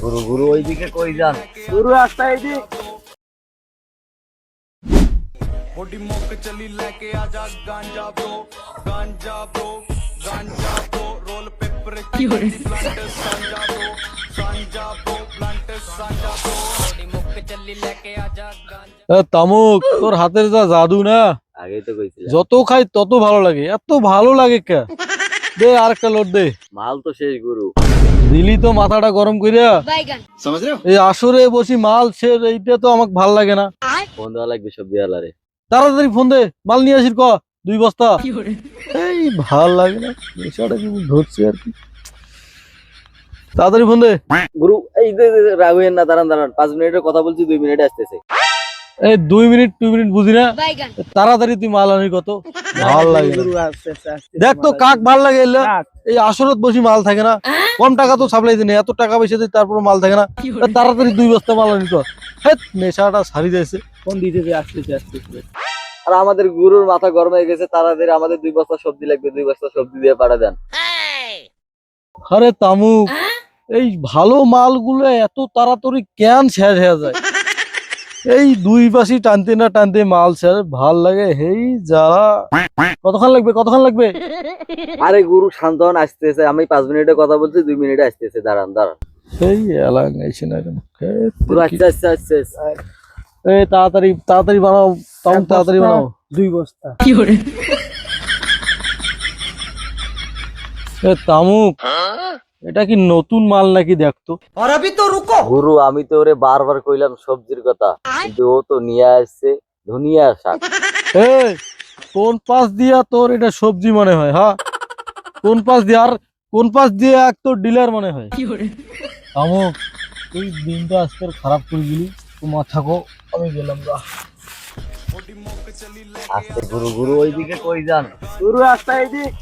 গুরু গুরু ওইদিকে কই যান? গুরু রাস্তা এদিক। बॉडी मोक चली लेके आजा गांजा ब्रो रोल पेपर की ब्लंट सांजा ब्रो ब्लंट सांजा ब्रो बॉडी मोक चली लेके आजा गांजा। তামুক তোর হাতের যা জাদু না, আগেই তো কইছিলাম যত খাই তত ভালো লাগে। এত ভালো লাগে কে? দে আরেকটা লোড দে। মাল তো শেষ গুরু। দিলি তো মাথাটা গরম কইরা। এই আসরে বসি মাল শেষ, এইটা তো আমাকে ভাল লাগে না। ফোন দেওয়া লাগবে সবজি আলারে। তাড়াতাড়ি ফোন দে, মাল নিয়ে আসির ক 2 বস্তা। এই ভাল লাগে না, নেশাটা কি ধরছে আর কি। তাড়াতাড়ি ফোন দে। গুরু এই রাগ হইয়েন না, দাঁড়ান দাঁড়ান, 5 মিনিটের কথা বলছি, 2 মিনিটে আসতেছে। এই 2 মিনিট বুঝি না। তাড়াতাড়ি তুই মাল আনি কত ভাল লাগে না। গুরু আস্তে আস্তে দেখ তো কাক ভাল লাগে এলে। এই আসরত বসি মাল থাকে না, কম টাকা তো সাপ্লাই দিনে, এত টাকা পয়সা দিয়ে তারপর মাল থাকে না। তাড়াতাড়ি 2 বস্তা মাল আনি কর। হেৎ নেশাটা সারি যাইছে। ফোন দিতে আসতে। আর আমাদের গুরুর মাথা গরম হয়ে গেছে, তাড়াতাড়ি আমাদের 2 বস্তা সবজি লাগবে, 2 বস্তা সবজি দিয়ে পাঠা দেন। আরে তামুক, এই ভালো মালগুলো এত তাড়াতাড়ি কেন শেষ হয়ে যায়? এই 2 পাশি টানতে না টানতে মাল শেষ। ভাল লাগে হেই যারা। কতক্ষণ লাগবে? আরে গুরু শান্ত হন, আসতেছে। আমি 5 মিনিটের কথা বলছি, 2 মিনিটে আসতেছে, দাঁড়ান দাঁড়ান। সেই এলাং আইছে না কেন? গুরু আস্তে আস্তে আস্তে আস্তে। এই তাড়াতাড়ি বানাও, তামুক তাড়াতাড়ি বানাও। 2 বস্তা। এ তামুক, এটা কি নতুন মাল নাকি দেখতো? গুরু আমি তো ওরে বারবার কইলাম সবজির কথা, কিন্তু ও তো নিয়ে আসছে ধনিয়া শাক। এই কোন পাশ দিয়া তোর এটা সবজি মনে হয়? হ্যাঁ, কোন পাশ দিয়ে এক তোর ডিলার মনে হয়? তামুক, তুই দিনটা আজকে খারাপ করে দিলি। তোমার থাকো, আমি গেলাম গা। আস্তে গুরু গুরু ওইদিকে কই যান? গুরু রাস্তা এদিক।